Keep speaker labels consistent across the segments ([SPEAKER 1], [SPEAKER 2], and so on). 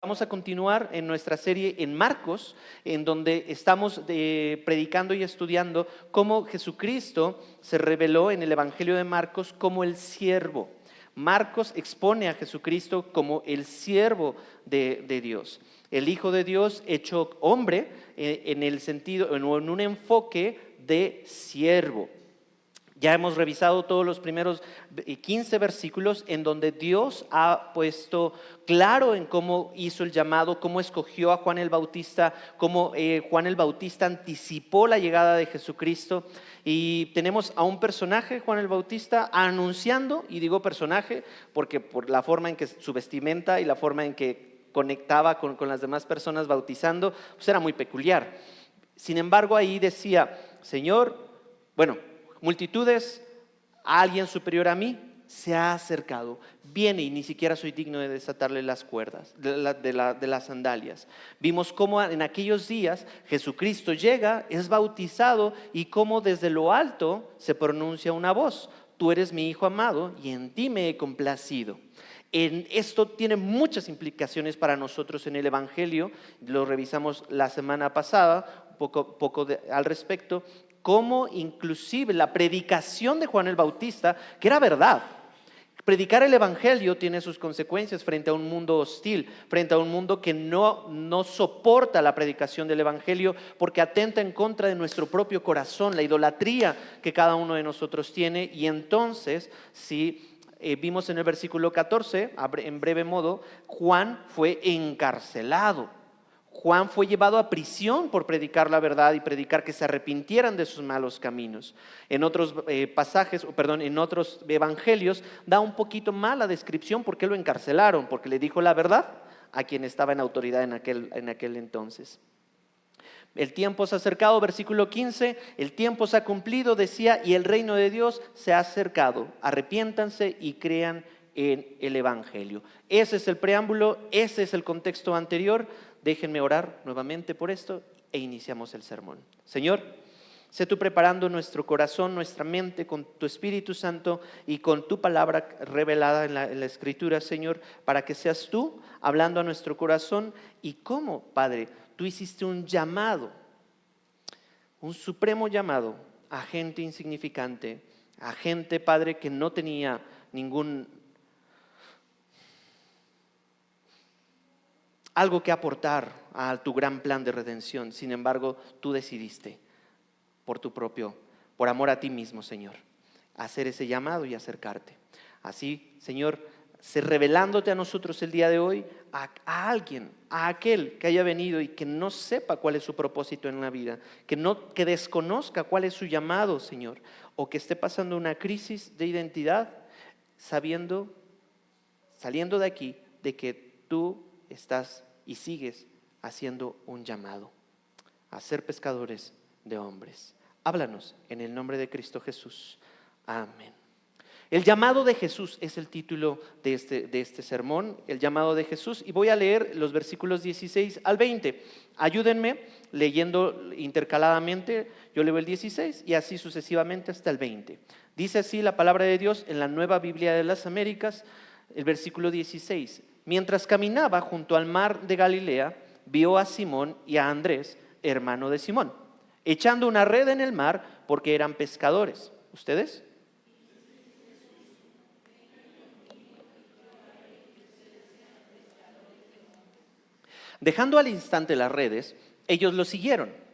[SPEAKER 1] Vamos a continuar en nuestra serie en Marcos, en donde estamos predicando y estudiando cómo Jesucristo se reveló en el Evangelio de Marcos como el siervo. Marcos expone a Jesucristo como el siervo de Dios, el Hijo de Dios hecho hombre en el sentido, en un enfoque de siervo. Ya hemos revisado todos los primeros 15 versículos en donde Dios ha puesto claro en cómo hizo el llamado, cómo escogió a Juan el Bautista, cómo Juan el Bautista anticipó la llegada de Jesucristo. Y tenemos a un personaje, Juan el Bautista, anunciando, y digo personaje porque por la forma en que su vestimenta y la forma en que conectaba con las demás personas bautizando, pues era muy peculiar. Sin embargo, ahí decía, Señor, multitudes, alguien superior a mí se ha acercado, viene y ni siquiera soy digno de desatarle las cuerdas, de las sandalias. Vimos cómo en aquellos días Jesucristo llega, es bautizado y cómo desde lo alto se pronuncia una voz: tú eres mi Hijo amado y en ti me he complacido. Esto tiene muchas implicaciones para nosotros en el Evangelio, lo revisamos la semana pasada, poco al respecto. Como inclusive la predicación de Juan el Bautista, que era verdad. Predicar el Evangelio tiene sus consecuencias frente a un mundo hostil, frente a un mundo que no soporta la predicación del Evangelio porque atenta en contra de nuestro propio corazón, la idolatría que cada uno de nosotros tiene. Y entonces, si vimos en el versículo 14, en breve modo, Juan fue encarcelado. Juan fue llevado a prisión por predicar la verdad y predicar que se arrepintieran de sus malos caminos. En otros en otros evangelios da un poquito más la descripción por qué lo encarcelaron, porque le dijo la verdad a quien estaba en autoridad en aquel entonces. El tiempo se ha acercado, versículo 15, el tiempo se ha cumplido, decía, y el reino de Dios se ha acercado. Arrepiéntanse y crean en el evangelio. Ese es el preámbulo, ese es el contexto anterior. Déjenme orar nuevamente por esto e iniciamos el sermón. Señor, sé tú preparando nuestro corazón, nuestra mente con tu Espíritu Santo y con tu palabra revelada en la Escritura, Señor, para que seas tú hablando a nuestro corazón. Y cómo, Padre, tú hiciste un llamado, un supremo llamado a gente insignificante, a gente, Padre, que no tenía algo que aportar a tu gran plan de redención. Sin embargo, tú decidiste por amor a ti mismo, Señor, hacer ese llamado y acercarte. Así, Señor, revelándote a nosotros el día de hoy, a alguien, a aquel que haya venido y que no sepa cuál es su propósito en la vida, que desconozca cuál es su llamado, Señor, o que esté pasando una crisis de identidad, saliendo de aquí, de que tú estás y sigues haciendo un llamado a ser pescadores de hombres. Háblanos en el nombre de Cristo Jesús. Amén. El llamado de Jesús es el título de este sermón, el llamado de Jesús, y voy a leer los versículos 16 al 20. Ayúdenme leyendo intercaladamente, yo leo el 16 y así sucesivamente hasta el 20. Dice así la palabra de Dios en la Nueva Biblia de las Américas, el versículo 16. Mientras caminaba junto al mar de Galilea, vio a Simón y a Andrés, hermano de Simón, echando una red en el mar porque eran pescadores. ¿Ustedes? Dejando al instante las redes, ellos lo siguieron.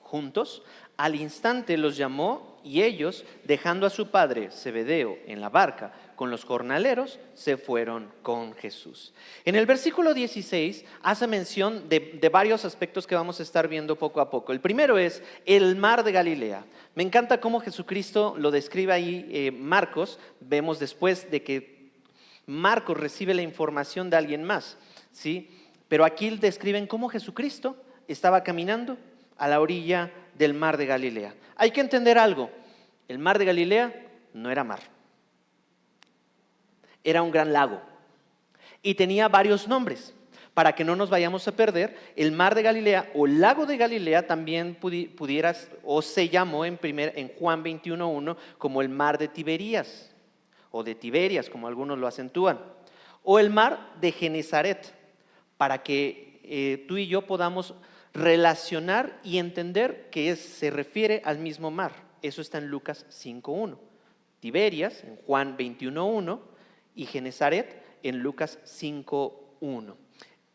[SPEAKER 1] Juntos, al instante los llamó y ellos, dejando a su padre Zebedeo en la barca con los jornaleros, se fueron con Jesús. En el versículo 16 hace mención de varios aspectos que vamos a estar viendo poco a poco. El primero es el mar de Galilea. Me encanta cómo Jesucristo lo describe ahí Marcos. Vemos después de que Marcos recibe la información de alguien más, ¿sí? Pero aquí describen cómo Jesucristo estaba caminando a la orilla del mar de Galilea. Hay que entender algo, el mar de Galilea no era mar, era un gran lago y tenía varios nombres. Para que no nos vayamos a perder, el mar de Galilea o lago de Galilea también pudieras, o se llamó en Juan 21:1 como el mar de Tiberías, o de Tiberias, como algunos lo acentúan, o el mar de Genezaret, para que tú y yo podamos relacionar y entender que se refiere al mismo mar. Eso está en Lucas 5:1. Tiberias en Juan 21:1 y Genezaret en Lucas 5:1.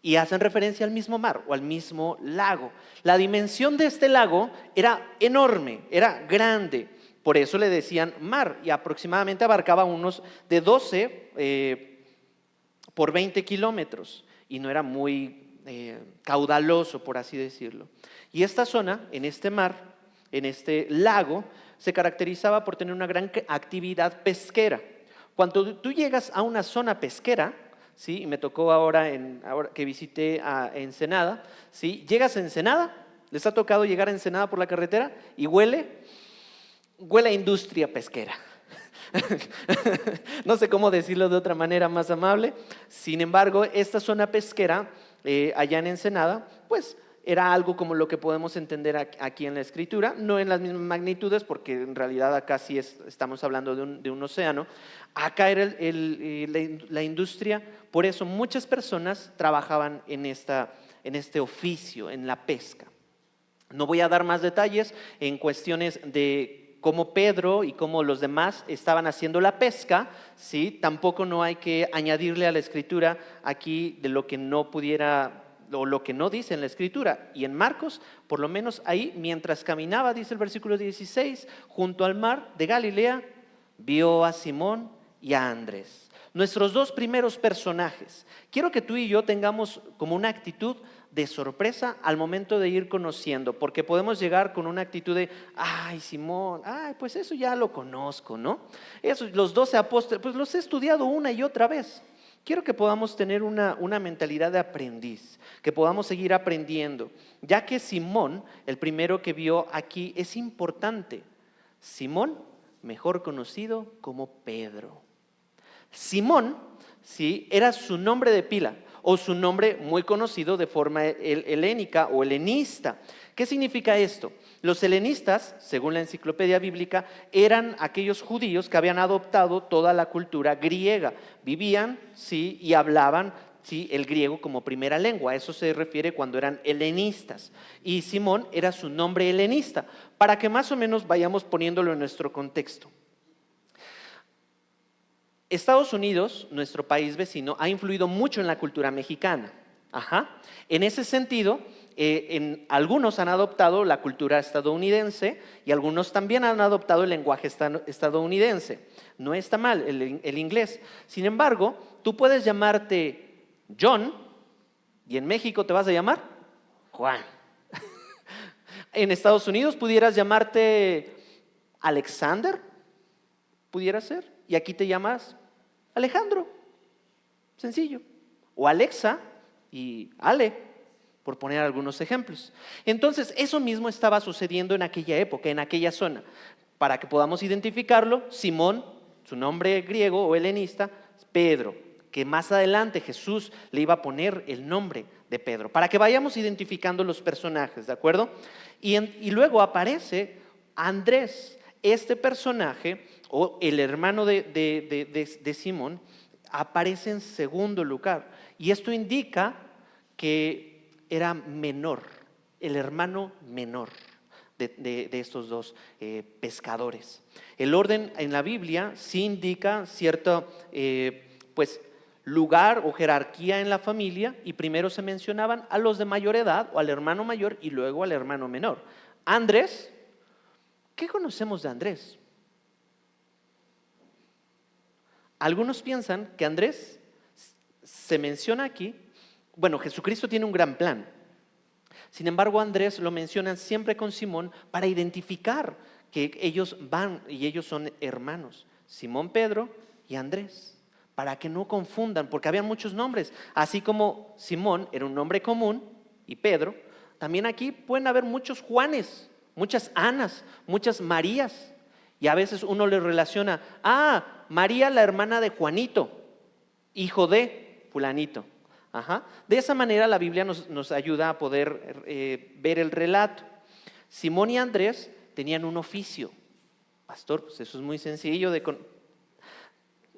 [SPEAKER 1] Y hacen referencia al mismo mar o al mismo lago. La dimensión de este lago era enorme, era grande. Por eso le decían mar, y aproximadamente abarcaba unos de 12 por 20 kilómetros. Y no era muy caudaloso, por así decirlo. Y esta zona, en este mar, en este lago, se caracterizaba por tener una gran actividad pesquera. Cuando tú llegas a una zona pesquera, ¿sí? Y me tocó ahora que visité a Ensenada, ¿sí? Llegas a Ensenada, les ha tocado llegar a Ensenada por la carretera y huele a industria pesquera. No sé cómo decirlo de otra manera más amable. Sin embargo, esta zona pesquera allá en Ensenada, pues era algo como lo que podemos entender aquí en la Escritura, no en las mismas magnitudes, porque en realidad acá sí estamos hablando de un océano. Acá era la industria, por eso muchas personas trabajaban en este oficio, en la pesca. No voy a dar más detalles en cuestiones de cómo Pedro y cómo los demás estaban haciendo la pesca, ¿sí? Tampoco no hay que añadirle a la Escritura aquí de lo que no pudiera o lo que no dice en la Escritura. Y en Marcos, por lo menos ahí, mientras caminaba, dice el versículo 16, junto al mar de Galilea, vio a Simón y a Andrés. Nuestros dos primeros personajes. Quiero que tú y yo tengamos como una actitud de sorpresa al momento de ir conociendo, porque podemos llegar con una actitud de, ay, Simón, ay, pues eso ya lo conozco, ¿no? Los 12 apóstoles, pues los he estudiado una y otra vez. Quiero que podamos tener una mentalidad de aprendiz, que podamos seguir aprendiendo, ya que Simón, el primero que vio aquí, es importante. Simón, mejor conocido como Pedro. Simón, sí, era su nombre de pila, o su nombre muy conocido de forma helénica o helenista. ¿Qué significa esto? Los helenistas, según la enciclopedia bíblica, eran aquellos judíos que habían adoptado toda la cultura griega. Vivían, sí, y hablaban, sí, el griego como primera lengua. A eso se refiere cuando eran helenistas. Y Simón era su nombre helenista, para que más o menos vayamos poniéndolo en nuestro contexto. Estados Unidos, nuestro país vecino, ha influido mucho en la cultura mexicana. En ese sentido, algunos han adoptado la cultura estadounidense y algunos también han adoptado el lenguaje estadounidense. No está mal el inglés. Sin embargo, tú puedes llamarte John y en México te vas a llamar Juan. En Estados Unidos pudieras llamarte Alexander, pudiera ser. Y aquí te llamas Alejandro, sencillo. O Alexa y Ale, por poner algunos ejemplos. Entonces, eso mismo estaba sucediendo en aquella época, en aquella zona. Para que podamos identificarlo, Simón, su nombre griego o helenista, Pedro, que más adelante Jesús le iba a poner el nombre de Pedro, para que vayamos identificando los personajes, ¿de acuerdo? Y luego aparece Andrés, este personaje, o el hermano de Simón, aparece en segundo lugar. Y esto indica que era menor, el hermano menor de estos dos pescadores. El orden en la Biblia sí indica cierto lugar o jerarquía en la familia, y primero se mencionaban a los de mayor edad o al hermano mayor y luego al hermano menor. Andrés, ¿qué conocemos de Andrés? Algunos piensan que Andrés se menciona aquí. Bueno, Jesucristo tiene un gran plan. Sin embargo, Andrés lo mencionan siempre con Simón para identificar que ellos van y ellos son hermanos. Simón, Pedro y Andrés, para que no confundan, porque había muchos nombres. Así como Simón era un nombre común y Pedro, también aquí pueden haber muchos Juanes, muchas Anas, muchas Marías. Y a veces uno le relaciona, María, la hermana de Juanito, hijo de fulanito. Ajá. De esa manera la Biblia nos ayuda a poder ver el relato. Simón y Andrés tenían un oficio. Pastor, pues eso es muy sencillo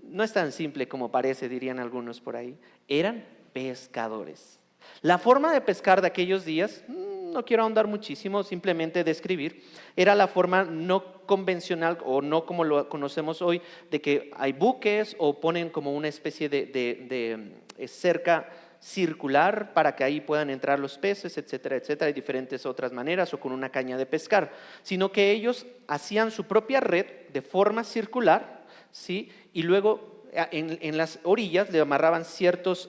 [SPEAKER 1] no es tan simple como parece, dirían algunos por ahí. Eran pescadores. La forma de pescar de aquellos días, no quiero ahondar muchísimo, simplemente describir, era la forma no convencional o no como lo conocemos hoy, de que hay buques o ponen como una especie de cerca circular para que ahí puedan entrar los peces, etcétera, etcétera. Hay diferentes otras maneras o con una caña de pescar, sino que ellos hacían su propia red de forma circular, ¿sí? Y luego en las orillas le amarraban ciertos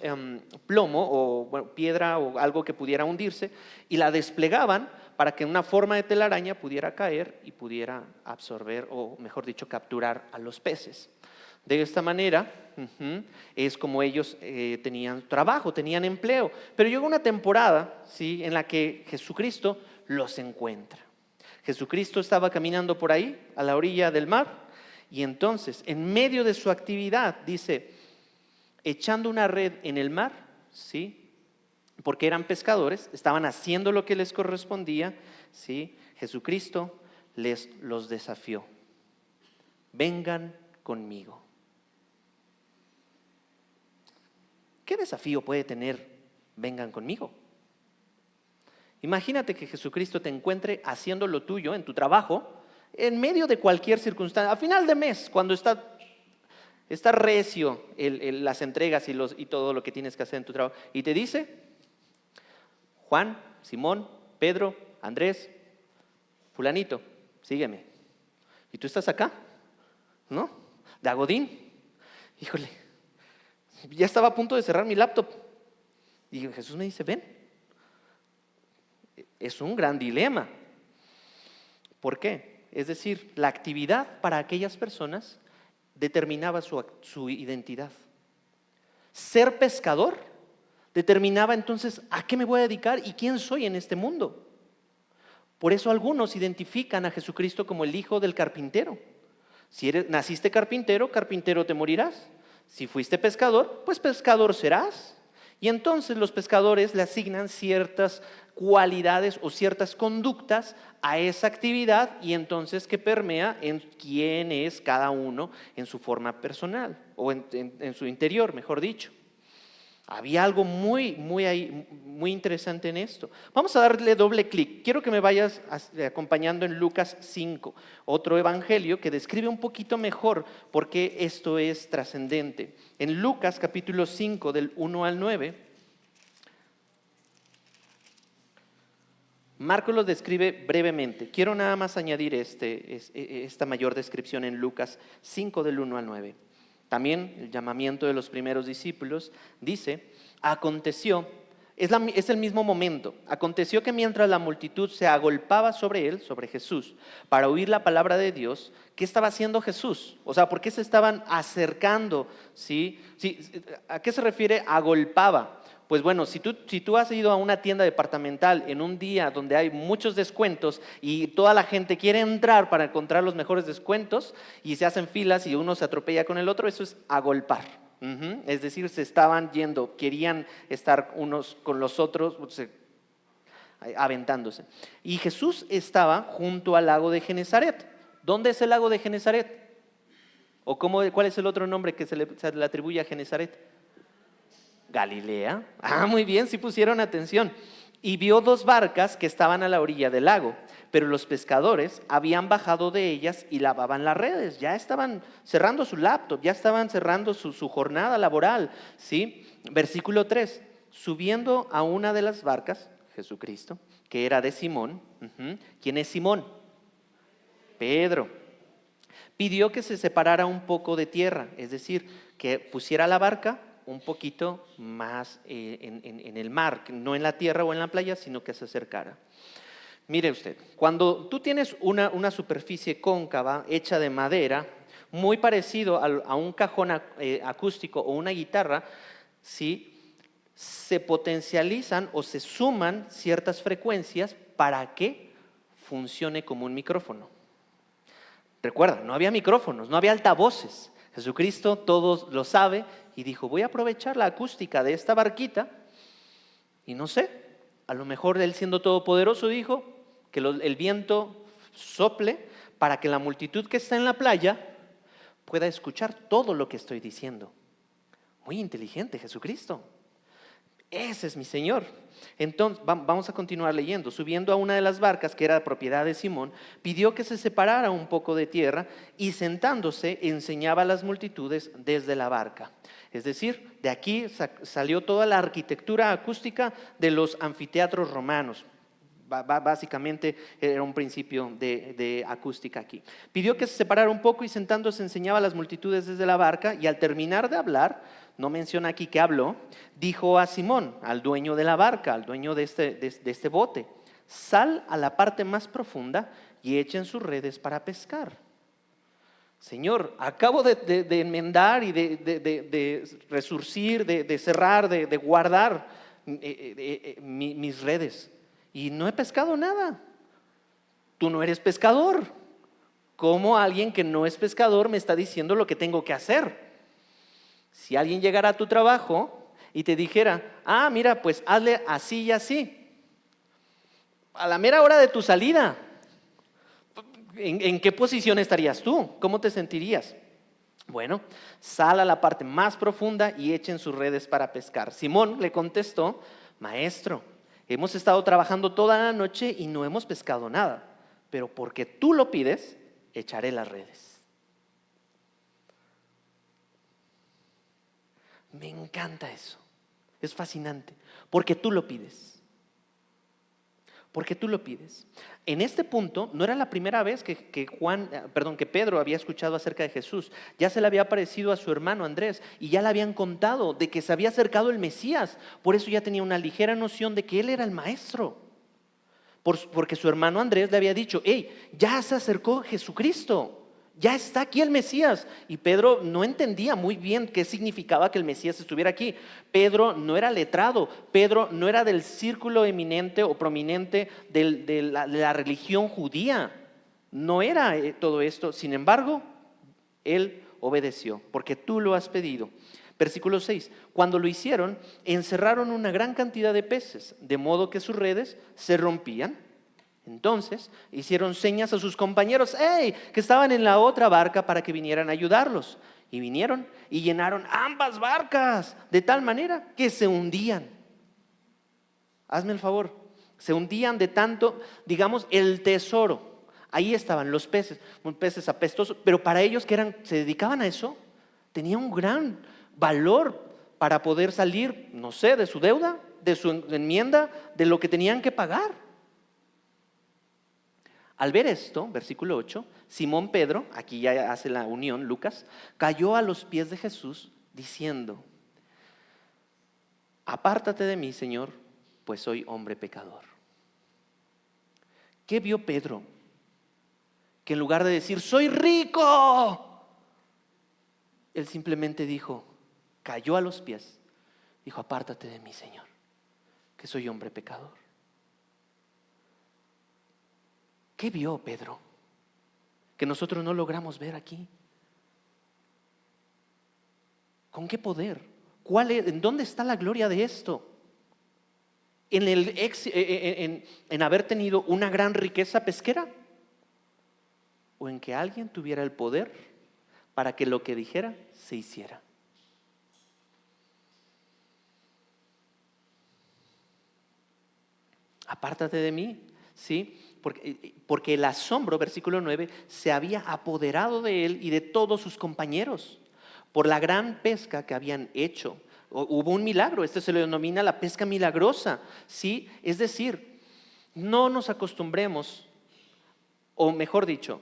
[SPEAKER 1] plomo o bueno, piedra o algo que pudiera hundirse y la desplegaban para que una forma de telaraña pudiera caer y pudiera absorber o mejor dicho capturar a los peces. De esta manera es como ellos tenían trabajo, tenían empleo. Pero llegó una temporada, ¿sí?, en la que Jesucristo los encuentra. Jesucristo estaba caminando por ahí a la orilla del mar. Y entonces, en medio de su actividad, dice, echando una red en el mar, ¿sí? Porque eran pescadores, estaban haciendo lo que les correspondía, ¿sí? Jesucristo los desafió. Vengan conmigo. ¿Qué desafío puede tener vengan conmigo? Imagínate que Jesucristo te encuentre haciendo lo tuyo en tu trabajo, en medio de cualquier circunstancia, a final de mes, cuando está recio las entregas y todo lo que tienes que hacer en tu trabajo, y te dice, Juan, Simón, Pedro, Andrés, fulanito, sígueme. Y tú estás acá, ¿no? De agodín. Híjole, ya estaba a punto de cerrar mi laptop. Y Jesús me dice, ven. Es un gran dilema. ¿Por qué? Es decir, la actividad para aquellas personas determinaba su identidad. Ser pescador determinaba entonces a qué me voy a dedicar y quién soy en este mundo. Por eso algunos identifican a Jesucristo como el hijo del carpintero. Si naciste carpintero, carpintero te morirás. Si fuiste pescador, pues pescador serás. Y entonces los pescadores le asignan ciertas cualidades o ciertas conductas a esa actividad y entonces que permea en quién es cada uno en su forma personal o en su interior, mejor dicho. Había algo muy interesante en esto. Vamos a darle doble clic. Quiero que me vayas acompañando en Lucas 5, otro evangelio que describe un poquito mejor por qué esto es trascendente. En Lucas capítulo 5 del 1 al 9, Marcos lo describe brevemente. Quiero nada más añadir esta mayor descripción en Lucas 5 del 1 al 9. También el llamamiento de los primeros discípulos dice, aconteció, es el mismo momento, aconteció que mientras la multitud se agolpaba sobre él, sobre Jesús, para oír la palabra de Dios, ¿qué estaba haciendo Jesús? O sea, ¿por qué se estaban acercando? ¿Sí? ¿A qué se refiere agolpaba? Pues bueno, si tú has ido a una tienda departamental en un día donde hay muchos descuentos y toda la gente quiere entrar para encontrar los mejores descuentos y se hacen filas y uno se atropella con el otro, eso es agolpar. Es decir, se estaban yendo, querían estar unos con los otros, aventándose. Y Jesús estaba junto al lago de Genezaret. ¿Dónde es el lago de Genezaret? ¿O cuál es el otro nombre que se le atribuye a Genezaret? Galilea. Muy bien, sí pusieron atención. Y vio 2 barcas que estaban a la orilla del lago, pero los pescadores habían bajado de ellas y lavaban las redes. Ya estaban cerrando su laptop, ya estaban cerrando su jornada laboral, ¿sí? Versículo 3. Subiendo a una de las barcas, Jesucristo, que era de Simón. ¿Quién es Simón? Pedro. Pidió que se separara un poco de tierra, es decir, que pusiera la barca un poquito más en el mar, no en la tierra o en la playa, sino que se acercara. Mire usted, cuando tú tienes una superficie cóncava hecha de madera, muy parecido a un cajón acústico o una guitarra, ¿sí?, se potencializan o se suman ciertas frecuencias para que funcione como un micrófono. Recuerda, no había micrófonos, no había altavoces. Jesucristo todos lo sabe y dijo, voy a aprovechar la acústica de esta barquita Y no sé, a lo mejor él siendo todopoderoso dijo que el viento sople para que la multitud que está en la playa pueda escuchar todo lo que estoy diciendo. Muy inteligente Jesucristo. Ese es mi Señor. Entonces, vamos a continuar leyendo. Subiendo a una de las barcas que era propiedad de Simón, pidió que se separara un poco de tierra y sentándose enseñaba a las multitudes desde la barca. Es decir, de aquí salió toda la arquitectura acústica de los anfiteatros romanos. Básicamente era un principio de acústica aquí. Pidió que se separara un poco y sentándose enseñaba a las multitudes desde la barca, y al terminar de hablar, no menciona aquí que habló, dijo a Simón, al dueño de la barca, al dueño de este bote: sal a la parte más profunda y echen sus redes para pescar. Señor, acabo de enmendar y de resurcir, de cerrar, de guardar mis redes, y no he pescado nada. Tú no eres pescador. ¿Cómo alguien que no es pescador me está diciendo lo que tengo que hacer? Si alguien llegara a tu trabajo y te dijera: mira, pues hazle así y así, a la mera hora de tu salida, ¿en qué posición estarías tú? ¿Cómo te sentirías? Bueno, sal a la parte más profunda y echen sus redes para pescar. Simón le contestó: maestro, hemos estado trabajando toda la noche y no hemos pescado nada, pero porque tú lo pides, echaré las redes. Me encanta eso, es fascinante, porque tú lo pides. Porque tú lo pides. En este punto no era la primera vez que Pedro había escuchado acerca de Jesús. Ya se le había aparecido a su hermano Andrés y ya le habían contado de que se había acercado el Mesías. Por eso ya tenía una ligera noción de que él era el maestro. Porque su hermano Andrés le había dicho: hey, ya se acercó Jesucristo, ya está aquí el Mesías. Y Pedro no entendía muy bien qué significaba que el Mesías estuviera aquí. Pedro no era letrado, Pedro no era del círculo eminente o prominente de la religión judía. No era todo esto. Sin embargo, él obedeció, porque tú lo has pedido. Versículo 6, cuando lo hicieron, encerraron una gran cantidad de peces, de modo que sus redes se rompían. Entonces hicieron señas a sus compañeros que estaban en la otra barca para que vinieran a ayudarlos. Y vinieron y llenaron ambas barcas de tal manera que se hundían. Hazme el favor, se hundían de tanto, digamos, el tesoro. Ahí estaban los peces, peces apestosos, pero para ellos que se dedicaban a eso, tenía un gran valor para poder salir, no sé, de su deuda, de su enmienda, de lo que tenían que pagar. Al ver esto, versículo 8, Simón Pedro, aquí ya hace la unión Lucas, cayó a los pies de Jesús diciendo: apártate de mí, Señor, pues soy hombre pecador. ¿Qué vio Pedro? Que en lugar de decir soy rico, él simplemente cayó a los pies, dijo: apártate de mí, Señor, que soy hombre pecador. ¿Qué vio Pedro que nosotros no logramos ver aquí? ¿Con qué poder? ¿En dónde está la gloria de esto? ¿En haber tenido una gran riqueza pesquera? ¿O en que alguien tuviera el poder para que lo que dijera se hiciera? Apártate de mí, ¿sí? Porque el asombro, versículo 9, se había apoderado de él y de todos sus compañeros por la gran pesca que habían hecho. Hubo un milagro, se le denomina la pesca milagrosa, ¿sí? Es decir, no nos acostumbremos, o mejor dicho,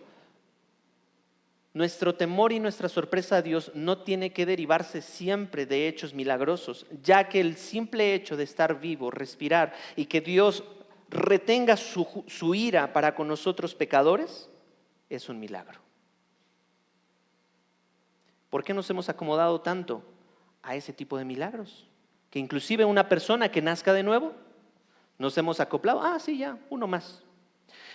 [SPEAKER 1] nuestro temor y nuestra sorpresa a Dios no tiene que derivarse siempre de hechos milagrosos, ya que el simple hecho de estar vivo, respirar y que Dios retenga su ira para con nosotros pecadores es un milagro. ¿Por qué nos hemos acomodado tanto a ese tipo de milagros? Que inclusive una persona que nazca de nuevo, nos hemos acoplado, sí, ya, uno más.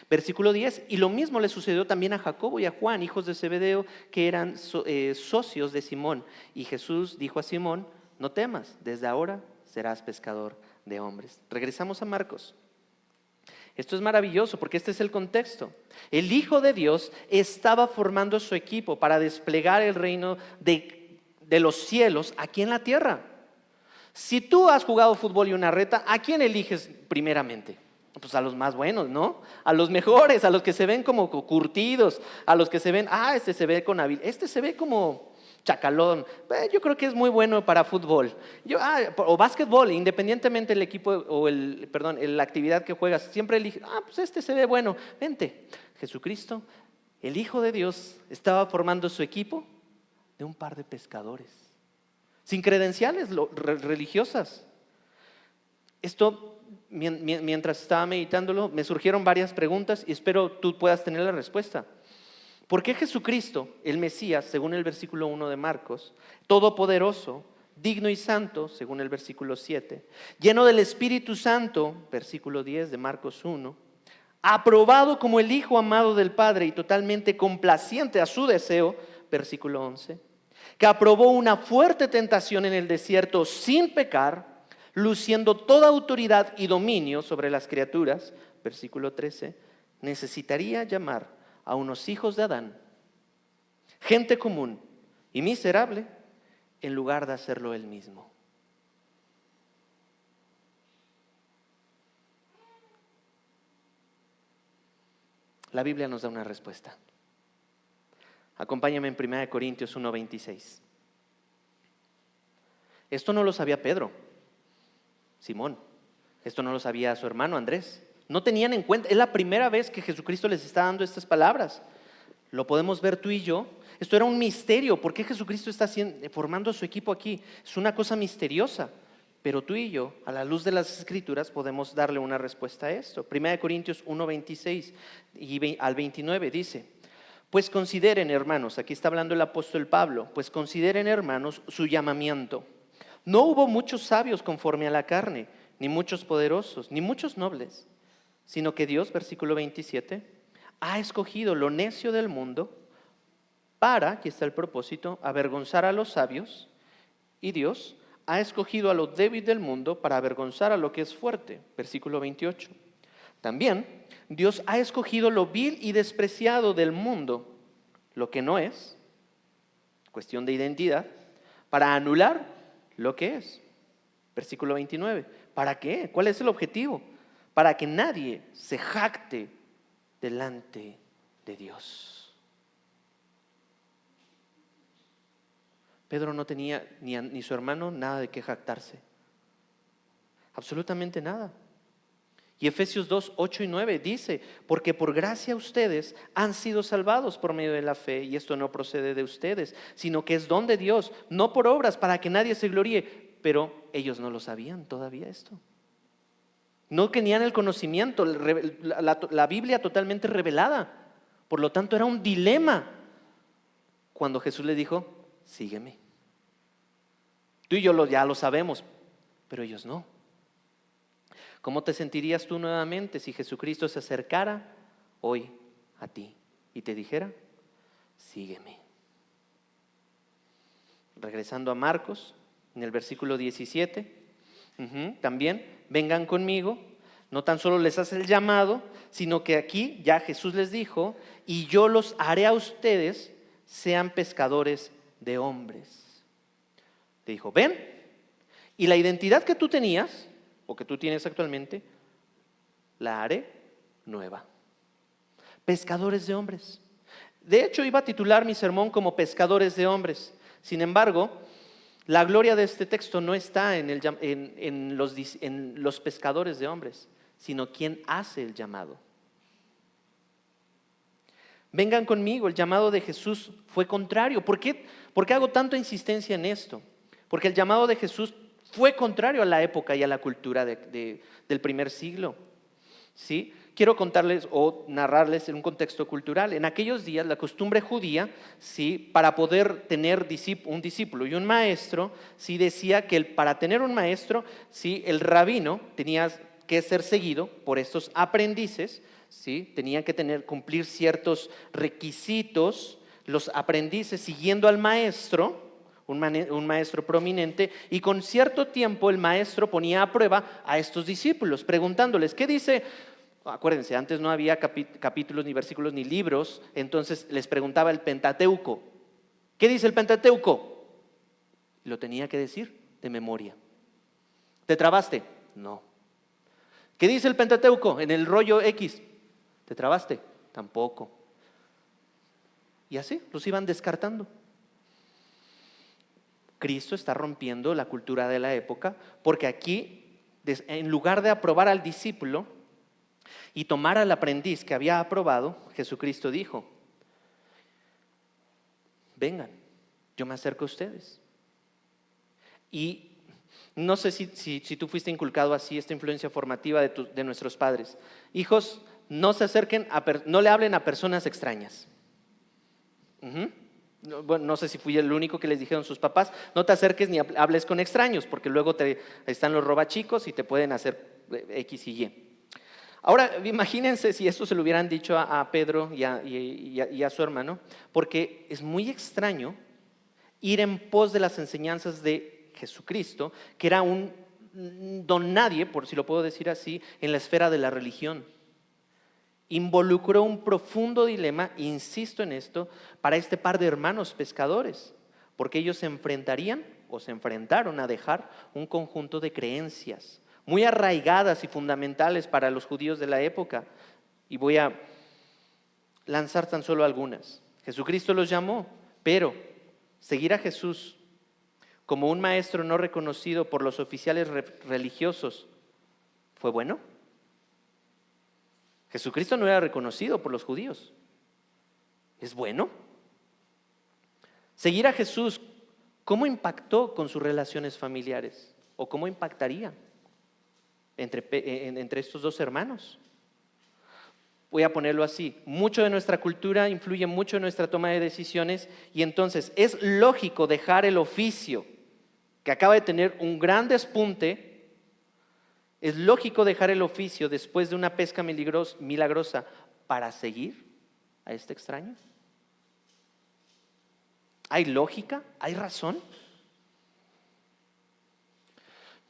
[SPEAKER 1] Versículo 10, y lo mismo le sucedió también a Jacobo y a Juan, hijos de Zebedeo, que eran socios de Simón. Y Jesús dijo a Simón: no temas, desde ahora serás pescador de hombres. Regresamos a Marcos. Esto es maravilloso porque este es el contexto. El Hijo de Dios estaba formando su equipo para desplegar el reino de los cielos aquí en la tierra. Si tú has jugado fútbol y una reta, ¿a quién eliges primeramente? Pues a los más buenos, ¿no? A los mejores, a los que se ven como curtidos, a los que se ven, este se ve con habilidad, este se ve como chacalón. Yo creo que es muy bueno para fútbol. O básquetbol, independientemente del equipo o la actividad que juegas, siempre eliges, pues este se ve bueno, vente. Jesucristo, el Hijo de Dios, estaba formando su equipo de un par de pescadores, sin credenciales religiosas. Esto, mientras estaba meditándolo, me surgieron varias preguntas y espero tú puedas tener la respuesta. ¿Por qué Jesucristo, el Mesías, según el versículo 1 de Marcos, todopoderoso, digno y santo, según el versículo 7, lleno del Espíritu Santo, versículo 10 de Marcos 1, aprobado como el Hijo amado del Padre y totalmente complaciente a su deseo, versículo 11, que aprobó una fuerte tentación en el desierto sin pecar, luciendo toda autoridad y dominio sobre las criaturas, versículo 13, necesitaría llamar a unos hijos de Adán, gente común y miserable, en lugar de hacerlo él mismo. La Biblia nos da una respuesta. Acompáñame en 1 Corintios 1:26. Esto no lo sabía Pedro, Simón. Esto no lo sabía su hermano Andrés. No tenían en cuenta, es la primera vez que Jesucristo les está dando estas palabras. Lo podemos ver tú y yo. Esto era un misterio. ¿Por qué Jesucristo está formando a su equipo aquí? Es una cosa misteriosa. Pero tú y yo, a la luz de las Escrituras, podemos darle una respuesta a esto. 1 Corintios 1:26 y al 29 dice: pues consideren, hermanos, aquí está hablando el apóstol Pablo, pues consideren, hermanos, su llamamiento. No hubo muchos sabios conforme a la carne, ni muchos poderosos, ni muchos nobles, sino que Dios, versículo 27, ha escogido lo necio del mundo para, aquí está el propósito, avergonzar a los sabios, y Dios ha escogido a lo débil del mundo para avergonzar a lo que es fuerte, versículo 28. También Dios ha escogido lo vil y despreciado del mundo, lo que no es, cuestión de identidad, para anular lo que es. Versículo 29. ¿Para qué? ¿Cuál es el objetivo? Para que nadie se jacte delante de Dios. Pedro no tenía ni su hermano nada de qué jactarse. Absolutamente nada. Y Efesios 2, 8 y 9 dice: porque por gracia ustedes han sido salvados por medio de la fe, y esto no procede de ustedes, sino que es don de Dios, no por obras, para que nadie se gloríe. Pero ellos no lo sabían todavía esto. No tenían el conocimiento, la Biblia totalmente revelada. Por lo tanto, era un dilema cuando Jesús le dijo: sígueme. Tú y yo ya lo sabemos, pero ellos no. ¿Cómo te sentirías tú nuevamente si Jesucristo se acercara hoy a ti y te dijera: sígueme? Regresando a Marcos, en el versículo 17, también, vengan conmigo. No tan solo les hace el llamado, sino que aquí ya Jesús les dijo: y yo los haré a ustedes sean pescadores de hombres. Te dijo: ven, y la identidad que tú tenías, o que tú tienes actualmente, la haré nueva. Pescadores de hombres. De hecho, iba a titular mi sermón como pescadores de hombres. Sin embargo, la gloria de este texto no está en los pescadores de hombres, sino quien hace el llamado. Vengan conmigo, el llamado de Jesús fue contrario. ¿Por qué hago tanta insistencia en esto? Porque el llamado de Jesús fue contrario a la época y a la cultura del primer siglo. ¿Sí? Quiero contarles o narrarles en un contexto cultural. En aquellos días la costumbre judía, ¿sí?, para poder tener un discípulo y un maestro, ¿sí?, decía que para tener un maestro, ¿sí?, el rabino tenía que ser seguido por estos aprendices, ¿sí?, tenían que cumplir ciertos requisitos. Los aprendices, siguiendo al maestro, un maestro prominente, y con cierto tiempo el maestro ponía a prueba a estos discípulos, preguntándoles, ¿qué dice? Acuérdense, antes no había capítulos, ni versículos, ni libros, entonces les preguntaba el Pentateuco. ¿Qué dice el Pentateuco? Lo tenía que decir de memoria. ¿Te trabaste? No. ¿Qué dice el Pentateuco en el rollo X? ¿Te trabaste? Tampoco. Y así los iban descartando. Cristo está rompiendo la cultura de la época, porque aquí, en lugar de aprobar al discípulo y tomar al aprendiz que había aprobado, Jesucristo dijo, vengan, yo me acerco a ustedes. Y no sé si tú fuiste inculcado así, esta influencia formativa de nuestros padres. Hijos, no se acerquen, no le hablen a personas extrañas. Bueno, no sé si fui el único que les dijeron sus papás, no te acerques ni hables con extraños, porque luego están los robachicos y te pueden hacer X y Y. Ahora, imagínense si esto se lo hubieran dicho a Pedro y a su hermano, porque es muy extraño ir en pos de las enseñanzas de Jesucristo, que era un don nadie, por si lo puedo decir así, en la esfera de la religión. Involucró un profundo dilema, insisto en esto, para este par de hermanos pescadores, porque ellos se enfrentaron a dejar un conjunto de creencias muy arraigadas y fundamentales para los judíos de la época. Y voy a lanzar tan solo algunas. Jesucristo los llamó, pero seguir a Jesús como un maestro no reconocido por los oficiales religiosos, ¿fue bueno? Jesucristo no era reconocido por los judíos. ¿Es bueno? Seguir a Jesús, ¿cómo impactó con sus relaciones familiares? ¿O cómo impactaría entre estos dos hermanos? Voy a ponerlo así, mucho de nuestra cultura influye mucho en nuestra toma de decisiones, y entonces es lógico dejar el oficio que acaba de tener un gran despunte. Es lógico dejar el oficio después de una pesca milagrosa para seguir a este extraño. ¿Hay lógica? ¿Hay razón?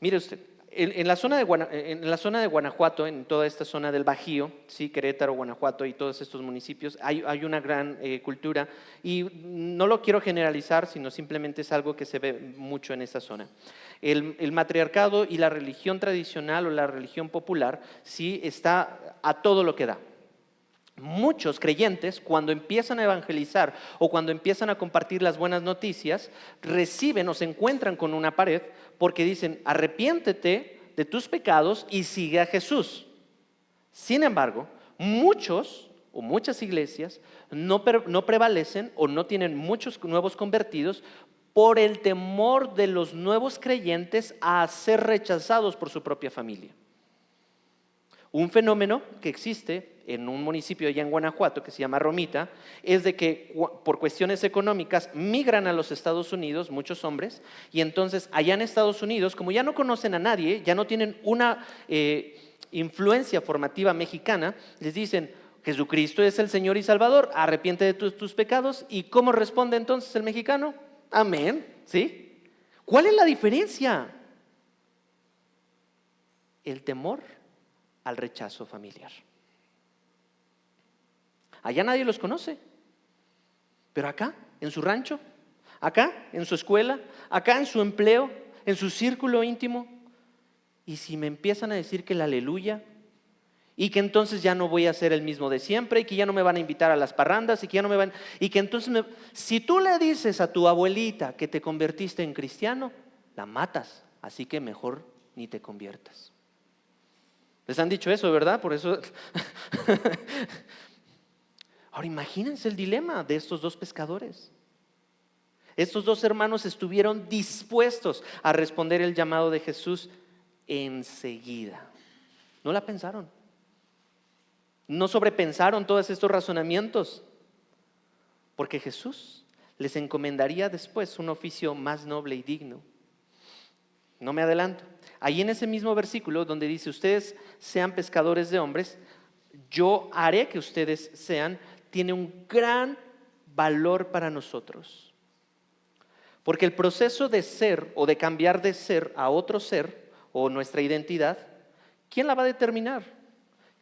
[SPEAKER 1] Mire usted, en la zona de Guanajuato, en toda esta zona del Bajío, sí, Querétaro, Guanajuato y todos estos municipios, hay una gran cultura, y no lo quiero generalizar, sino simplemente es algo que se ve mucho en esta zona. El matriarcado y la religión tradicional o la religión popular sí está a todo lo que da. Muchos creyentes, cuando empiezan a evangelizar o cuando empiezan a compartir las buenas noticias, reciben o se encuentran con una pared porque dicen, arrepiéntete de tus pecados y sigue a Jesús. Sin embargo, muchos o muchas iglesias no prevalecen o no tienen muchos nuevos convertidos por el temor de los nuevos creyentes a ser rechazados por su propia familia. Un fenómeno que existe en un municipio allá en Guanajuato que se llama Romita es de que por cuestiones económicas migran a los Estados Unidos muchos hombres, y entonces allá en Estados Unidos, como ya no conocen a nadie, ya no tienen una influencia formativa mexicana, les dicen, Jesucristo es el Señor y Salvador, arrepiente de tus pecados. ¿Y cómo responde entonces el mexicano? Amén, ¿sí? ¿Cuál es la diferencia? El temor al rechazo familiar. Allá nadie los conoce, pero acá, en su rancho, acá, en su escuela, acá en su empleo, en su círculo íntimo. Y si me empiezan a decir que el aleluya, y que entonces ya no voy a ser el mismo de siempre, y que ya no me van a invitar a las parrandas, y que ya no me van, y que entonces si tú le dices a tu abuelita que te convertiste en cristiano, la matas, así que mejor ni te conviertas. Les han dicho eso, ¿verdad? Por eso. Ahora imagínense el dilema de estos dos pescadores. Estos dos hermanos estuvieron dispuestos a responder el llamado de Jesús enseguida. No la pensaron. No sobrepensaron todos estos razonamientos, porque Jesús les encomendaría después un oficio más noble y digno. No me adelanto. Ahí en ese mismo versículo donde dice, ustedes sean pescadores de hombres, yo haré que ustedes sean, tiene un gran valor para nosotros. Porque el proceso de ser o de cambiar de ser a otro ser o nuestra identidad, ¿quién la va a determinar?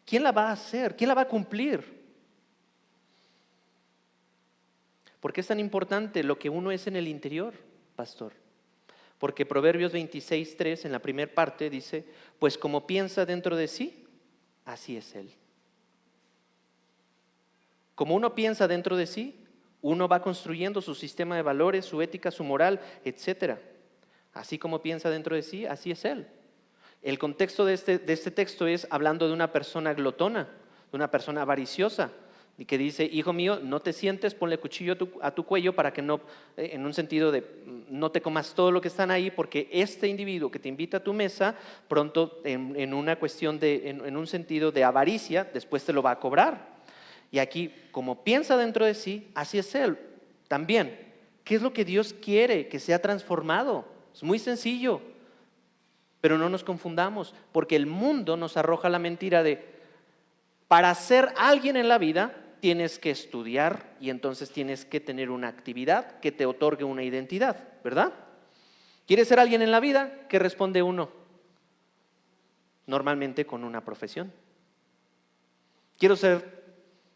[SPEAKER 1] ¿Quién la va a hacer? ¿Quién la va a cumplir? ¿Por qué es tan importante lo que uno es en el interior, pastor? Porque Proverbios 26:3 en la primera parte dice, pues como piensa dentro de sí, así es él. Como uno piensa dentro de sí, uno va construyendo su sistema de valores, su ética, su moral, etcétera. Así como piensa dentro de sí, así es él. El contexto de este texto es hablando de una persona glotona, de una persona avariciosa, y que dice, hijo mío, no te sientes, ponle cuchillo a tu cuello para que no, en un sentido de no te comas todo lo que están ahí, porque este individuo que te invita a tu mesa, pronto en una cuestión en un sentido de avaricia, después te lo va a cobrar. Y aquí, como piensa dentro de sí, así es él. También, ¿qué es lo que Dios quiere que sea transformado? Es muy sencillo, pero no nos confundamos, porque el mundo nos arroja la mentira de, para ser alguien en la vida, tienes que estudiar y entonces tienes que tener una actividad que te otorgue una identidad, ¿verdad? ¿Quieres ser alguien en la vida? ¿Qué responde uno? Normalmente con una profesión. Quiero ser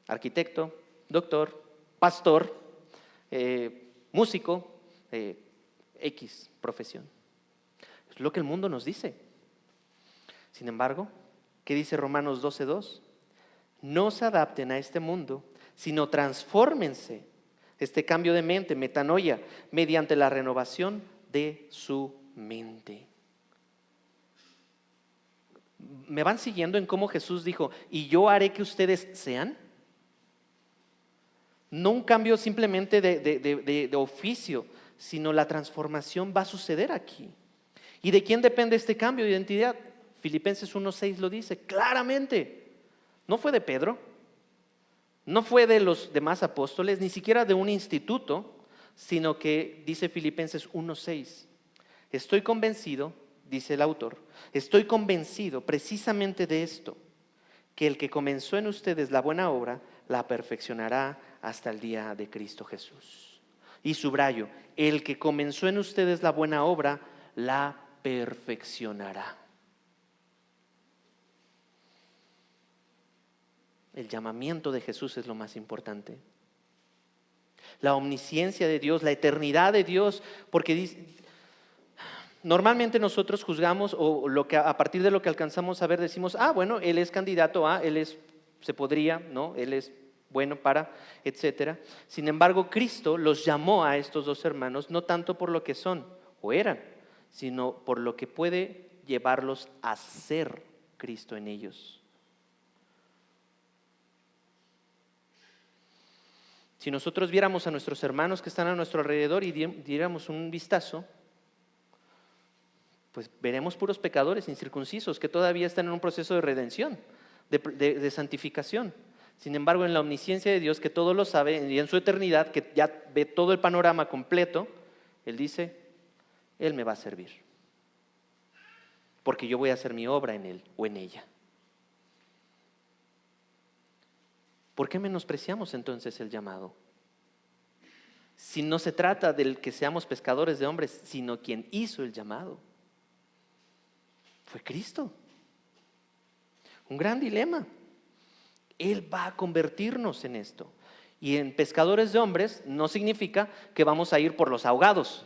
[SPEAKER 1] arquitecto, doctor, pastor, músico, X profesión. Es lo que el mundo nos dice. Sin embargo, ¿qué dice Romanos 12:2? No se adapten a este mundo, sino transfórmense, este cambio de mente, metanoia, mediante la renovación de su mente. ¿Me van siguiendo en cómo Jesús dijo, y yo haré que ustedes sean? No un cambio simplemente de oficio, sino la transformación va a suceder aquí. ¿Y de quién depende este cambio de identidad? Filipenses 1:6 lo dice claramente. No fue de Pedro, no fue de los demás apóstoles, ni siquiera de un instituto, sino que dice Filipenses 1:6. Estoy convencido, dice el autor, estoy convencido precisamente de esto, que el que comenzó en ustedes la buena obra, la perfeccionará hasta el día de Cristo Jesús. Y subrayo, el que comenzó en ustedes la buena obra, la perfeccionará. El llamamiento de Jesús es lo más importante. La omnisciencia de Dios, la eternidad de Dios, porque dice, normalmente nosotros juzgamos o lo que a partir de lo que alcanzamos a ver decimos, bueno, él es candidato a, se podría, ¿no? Él es bueno para, etcétera. Sin embargo, Cristo los llamó a estos dos hermanos no tanto por lo que son o eran, sino por lo que puede llevarlos a ser Cristo en ellos. Si nosotros viéramos a nuestros hermanos que están a nuestro alrededor y diéramos un vistazo, pues veremos puros pecadores incircuncisos que todavía están en un proceso de redención, de santificación. Sin embargo, en la omnisciencia de Dios, que todo lo sabe, y en su eternidad, que ya ve todo el panorama completo, Él dice, Él me va a servir, porque yo voy a hacer mi obra en Él o en ella. ¿Por qué menospreciamos entonces el llamado? Si no se trata del que seamos pescadores de hombres, sino quien hizo el llamado. Fue Cristo. Un gran dilema. Él va a convertirnos en esto. Y en pescadores de hombres no significa que vamos a ir por los ahogados.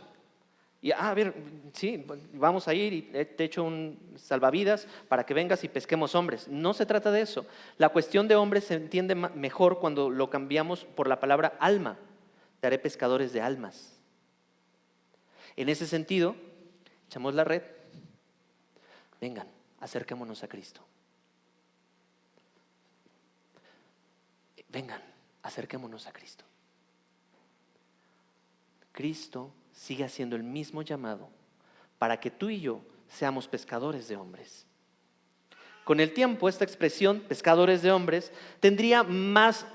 [SPEAKER 1] Y a ver, sí, vamos a ir y te echo un salvavidas para que vengas y pesquemos hombres. No se trata de eso. La cuestión de hombres se entiende mejor cuando lo cambiamos por la palabra alma. Te haré pescadores de almas. En ese sentido, echamos la red. Vengan, acerquémonos a Cristo. Vengan, acerquémonos a Cristo. Cristo sigue haciendo el mismo llamado para que tú y yo seamos pescadores de hombres. Con el tiempo, esta expresión, pescadores de hombres, tendría más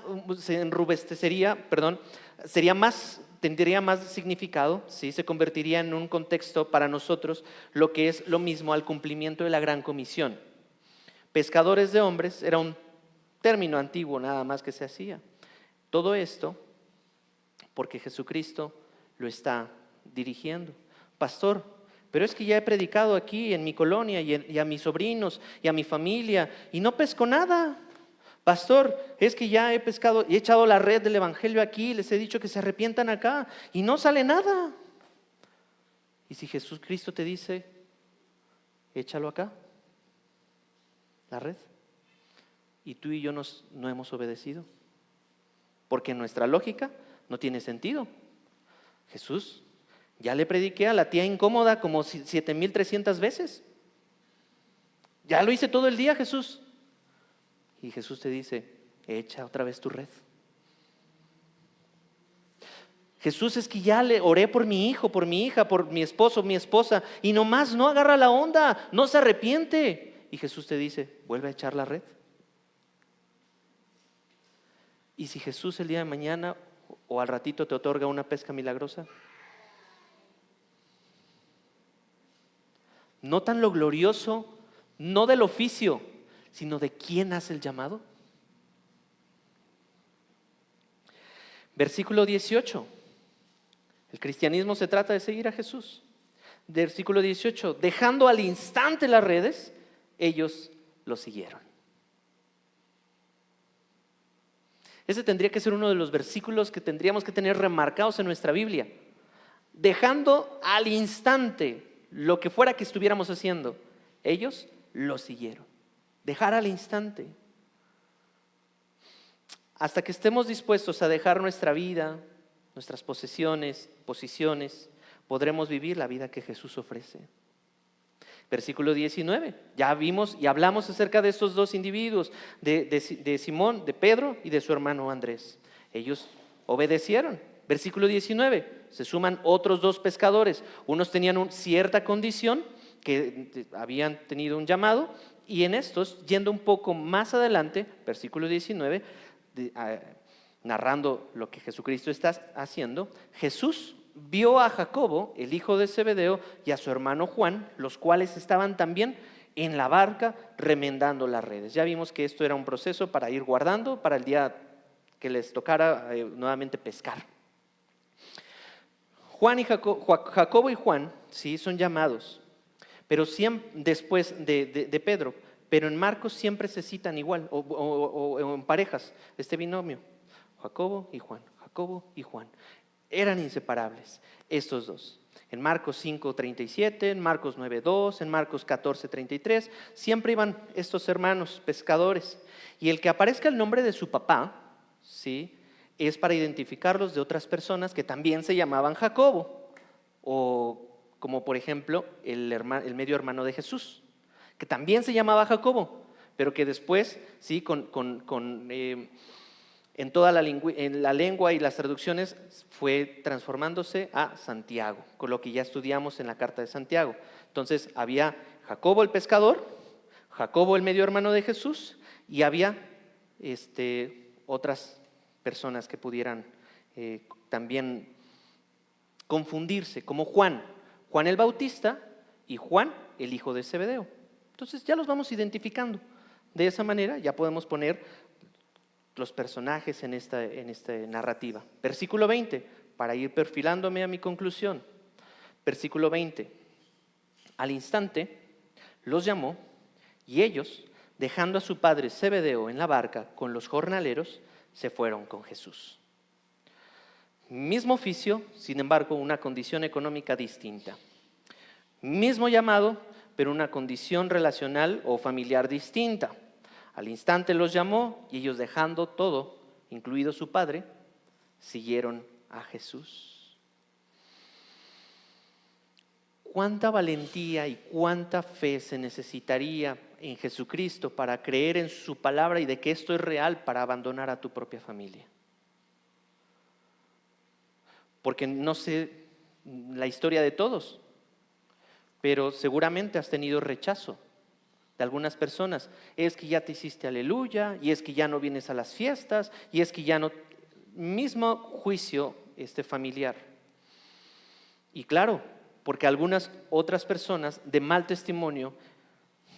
[SPEAKER 1] significado, ¿sí? Se convertiría en un contexto para nosotros lo que es lo mismo al cumplimiento de la gran comisión. Pescadores de hombres era un término antiguo nada más que se hacía. Todo esto porque Jesucristo lo está dirigiendo. Pastor, pero es que ya he predicado aquí en mi colonia y a mis sobrinos y a mi familia y no pesco nada. Pastor, es que ya he pescado y he echado la red del evangelio aquí, les he dicho que se arrepientan acá y no sale nada. Y si Jesucristo te dice, échalo acá, la red, y tú y yo no hemos obedecido, porque nuestra lógica no tiene sentido. Jesús, ya le prediqué a la tía incómoda como 7,300 veces. Ya lo hice todo el día, Jesús. Y Jesús te dice, echa otra vez tu red. Jesús, es que ya le oré por mi hijo, por mi hija, por mi esposo, mi esposa, y nomás no agarra la onda, no se arrepiente. Y Jesús te dice, vuelve a echar la red. Y si Jesús el día de mañana o al ratito te otorga una pesca milagrosa, ¿notan lo glorioso, no del oficio, sino de quién hace el llamado? Versículo 18. El cristianismo se trata de seguir a Jesús. Versículo 18. Dejando al instante las redes, ellos lo siguieron. Ese tendría que ser uno de los versículos que tendríamos que tener remarcados en nuestra Biblia. Dejando al instante lo que fuera que estuviéramos haciendo, ellos lo siguieron. Dejar al instante. Hasta que estemos dispuestos a dejar nuestra vida, nuestras posesiones, posiciones, podremos vivir la vida que Jesús ofrece. Versículo 19, ya vimos y hablamos acerca de estos dos individuos, de Simón, de Pedro y de su hermano Andrés. Ellos obedecieron. Versículo 19, se suman otros dos pescadores. Unos tenían cierta condición, que habían tenido un llamado, y en estos, yendo un poco más adelante, versículo 19, narrando lo que Jesucristo está haciendo, Jesús vio a Jacobo, el hijo de Zebedeo, y a su hermano Juan, los cuales estaban también en la barca remendando las redes. Ya vimos que esto era un proceso para ir guardando para el día que les tocara nuevamente pescar. Jacobo y Juan, sí, son llamados, pero siempre, después de Pedro, pero en Marcos siempre se citan igual, o en parejas, este binomio, Jacobo y Juan, Jacobo y Juan. Eran inseparables estos dos. En Marcos 5:37, en Marcos 9:2, en Marcos 14:33, siempre iban estos hermanos pescadores. Y el que aparezca el nombre de su papá, ¿sí?, es para identificarlos de otras personas que también se llamaban Jacobo, o como por ejemplo el medio hermano de Jesús, que también se llamaba Jacobo, pero que después, ¿sí?, en toda en la lengua y las traducciones fue transformándose a Santiago, con lo que ya estudiamos en la carta de Santiago. Entonces había Jacobo el pescador, Jacobo el medio hermano de Jesús, y había otras personas que pudieran también confundirse, como Juan el Bautista y Juan el hijo de Zebedeo. Entonces ya los vamos identificando. De esa manera ya podemos poner los personajes en esta narrativa. Versículo 20, para ir perfilándome a mi conclusión. Versículo 20, al instante los llamó y ellos, dejando a su padre Zebedeo en la barca con los jornaleros, se fueron con Jesús. Mismo oficio, sin embargo, una condición económica distinta. Mismo llamado, pero una condición relacional o familiar distinta. Al instante los llamó y ellos, dejando todo, incluido su padre, siguieron a Jesús. ¿Cuánta valentía y cuánta fe se necesitaría en Jesucristo para creer en su palabra y de que esto es real para abandonar a tu propia familia? Porque no sé la historia de todos, pero seguramente has tenido rechazo de algunas personas. Es que ya te hiciste aleluya, y es que ya no vienes a las fiestas, y es que ya no... Mismo juicio familiar. Y claro, porque algunas otras personas de mal testimonio,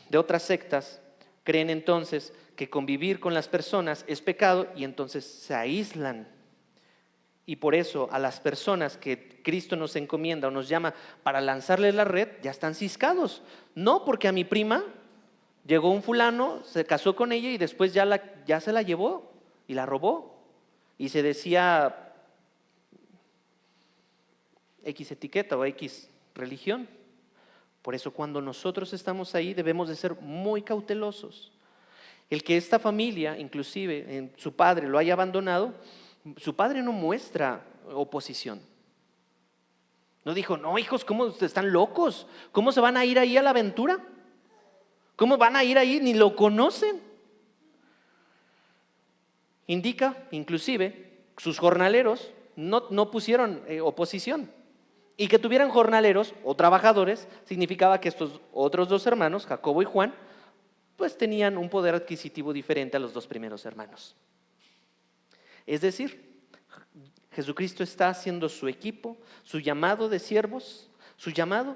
[SPEAKER 1] de otras sectas, creen entonces que convivir con las personas es pecado y entonces se aíslan Y por eso a las personas que Cristo nos encomienda o nos llama para lanzarles la red, ya están ciscados. No porque a mi prima llegó un fulano, se casó con ella y después ya se la llevó y la robó. Y se decía X etiqueta o X religión. Por eso cuando nosotros estamos ahí debemos de ser muy cautelosos. El que esta familia, inclusive su padre lo haya abandonado, su padre no muestra oposición. No dijo, no hijos, ¿cómo están locos? ¿Cómo se van a ir ahí a la aventura? ¿Cómo van a ir ahí? Ni lo conocen. Indica, inclusive, sus jornaleros no pusieron oposición. Y que tuvieran jornaleros o trabajadores significaba que estos otros dos hermanos, Jacobo y Juan, pues tenían un poder adquisitivo diferente a los dos primeros hermanos. Es decir, Jesucristo está haciendo su equipo, su llamado de siervos, su llamado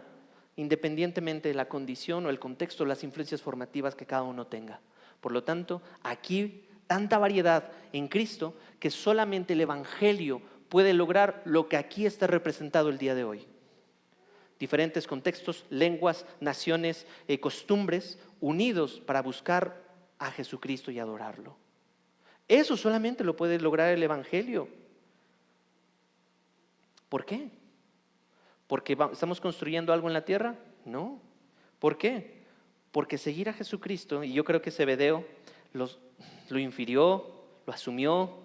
[SPEAKER 1] independientemente de la condición o el contexto, las influencias formativas que cada uno tenga. Por lo tanto, aquí tanta variedad en Cristo que solamente el Evangelio puede lograr lo que aquí está representado el día de hoy. Diferentes contextos, lenguas, naciones, costumbres, unidos para buscar a Jesucristo y adorarlo. Eso solamente lo puede lograr el Evangelio. ¿Por qué? ¿Porque estamos construyendo algo en la tierra? No. ¿Por qué? Porque seguir a Jesucristo, y yo creo que Zebedeo lo infirió, lo asumió,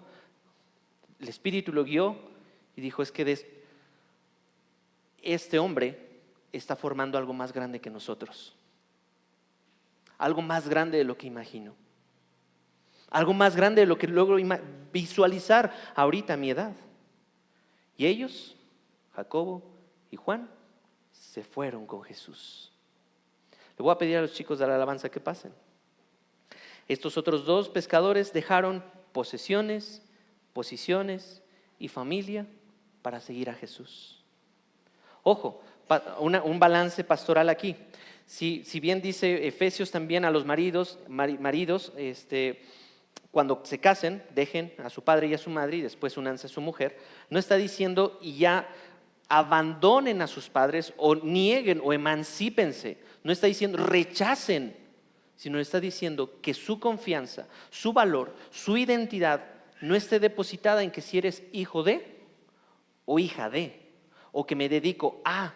[SPEAKER 1] el Espíritu lo guió y dijo, es que este hombre está formando algo más grande que nosotros. Algo más grande de lo que imagino. Algo más grande de lo que logro visualizar ahorita a mi edad. Y ellos, Jacobo y Juan, se fueron con Jesús. Le voy a pedir a los chicos de la alabanza que pasen. Estos otros dos pescadores dejaron posesiones, posiciones y familia para seguir a Jesús. Ojo, un balance pastoral aquí. Si bien dice Efesios también a los maridos, cuando se casen, dejen a su padre y a su madre y después únanse a su mujer, no está diciendo y ya abandonen a sus padres o nieguen o emancípense. No está diciendo rechacen, sino está diciendo que su confianza, su valor, su identidad no esté depositada en que si eres hijo de o hija de o que me dedico a,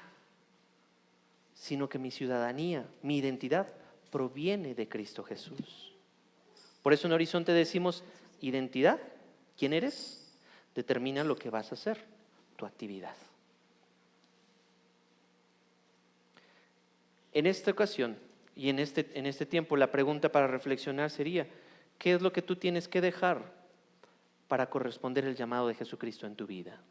[SPEAKER 1] sino que mi ciudadanía, mi identidad proviene de Cristo Jesús. Por eso en Horizonte decimos identidad, ¿quién eres? Determina lo que vas a hacer, tu actividad. En esta ocasión y en este tiempo la pregunta para reflexionar sería, ¿qué es lo que tú tienes que dejar para corresponder el llamado de Jesucristo en tu vida?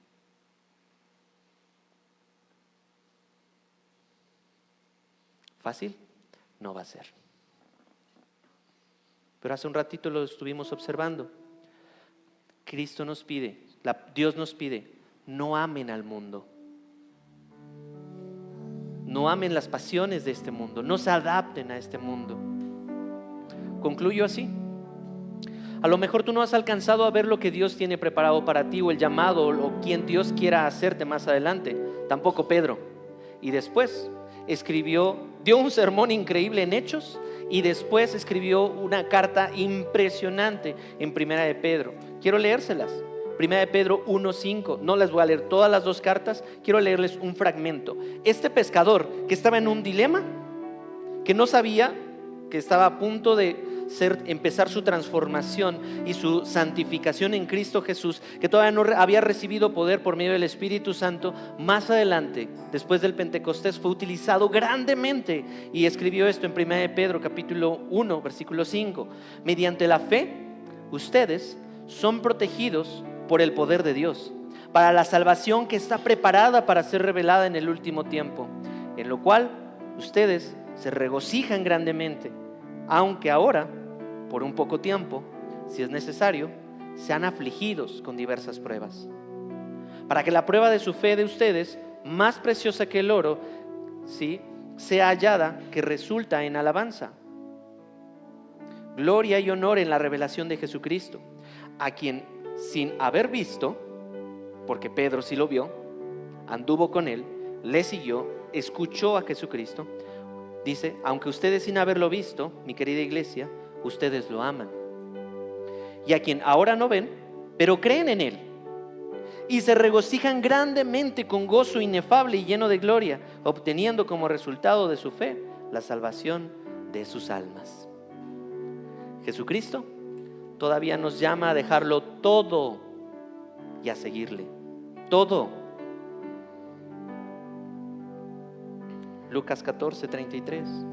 [SPEAKER 1] ¿Fácil? No va a ser. Pero hace un ratito lo estuvimos observando. Cristo nos pide, Dios nos pide, no amen al mundo. No amen las pasiones de este mundo, no se adapten a este mundo. Concluyo así. A lo mejor tú no has alcanzado a ver lo que Dios tiene preparado para ti o el llamado o quien Dios quiera hacerte más adelante. Tampoco Pedro. Y después dio un sermón increíble en Hechos y después escribió una carta impresionante en Primera de Pedro. Quiero leérselas. Primera de Pedro 1:5. No les voy a leer todas las dos cartas, quiero leerles un fragmento. Este pescador que estaba en un dilema, que no sabía, que estaba a punto de empezar su transformación y su santificación en Cristo Jesús, que todavía no había recibido poder por medio del Espíritu Santo, más adelante, después del Pentecostés, fue utilizado grandemente y escribió esto en 1 de Pedro capítulo 1 versículo 5. Mediante la fe, ustedes son protegidos por el poder de Dios para la salvación que está preparada para ser revelada en el último tiempo, en lo cual ustedes se regocijan grandemente, aunque ahora, por un poco tiempo, si es necesario, sean afligidos con diversas pruebas, para que la prueba de su fe de ustedes, más preciosa que el oro, ¿sí?, sea hallada que resulta en alabanza, gloria y honor en la revelación de Jesucristo, a quien sin haber visto porque Pedro sí lo vio, anduvo con él, le siguió, escuchó a Jesucristo. Dice, aunque ustedes sin haberlo visto, mi querida iglesia, ustedes lo aman. Y a quien ahora no ven, pero creen en él, y se regocijan grandemente con gozo inefable y lleno de gloria, obteniendo como resultado de su fe la salvación de sus almas. Jesucristo todavía nos llama a dejarlo todo y a seguirle. Todo. Lucas 14:33.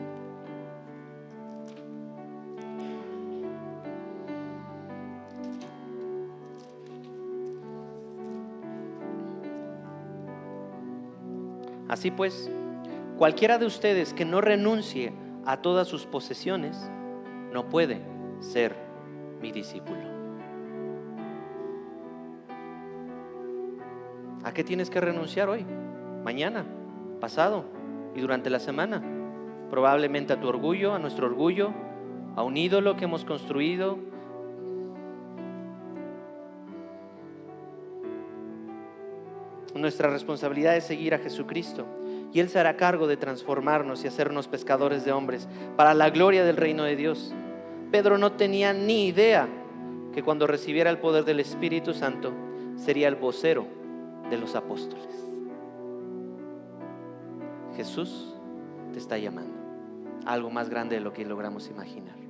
[SPEAKER 1] Así pues, cualquiera de ustedes que no renuncie a todas sus posesiones, no puede ser mi discípulo. ¿A qué tienes que renunciar hoy, mañana, pasado y durante la semana? Probablemente a tu orgullo, a nuestro orgullo, a un ídolo que hemos construido. Nuestra responsabilidad es seguir a Jesucristo, y Él se hará cargo de transformarnos y hacernos pescadores de hombres para la gloria del reino de Dios. Pedro no tenía ni idea que cuando recibiera el poder del Espíritu Santo sería el vocero de los apóstoles. Jesús te está llamando a algo más grande de lo que logramos imaginar.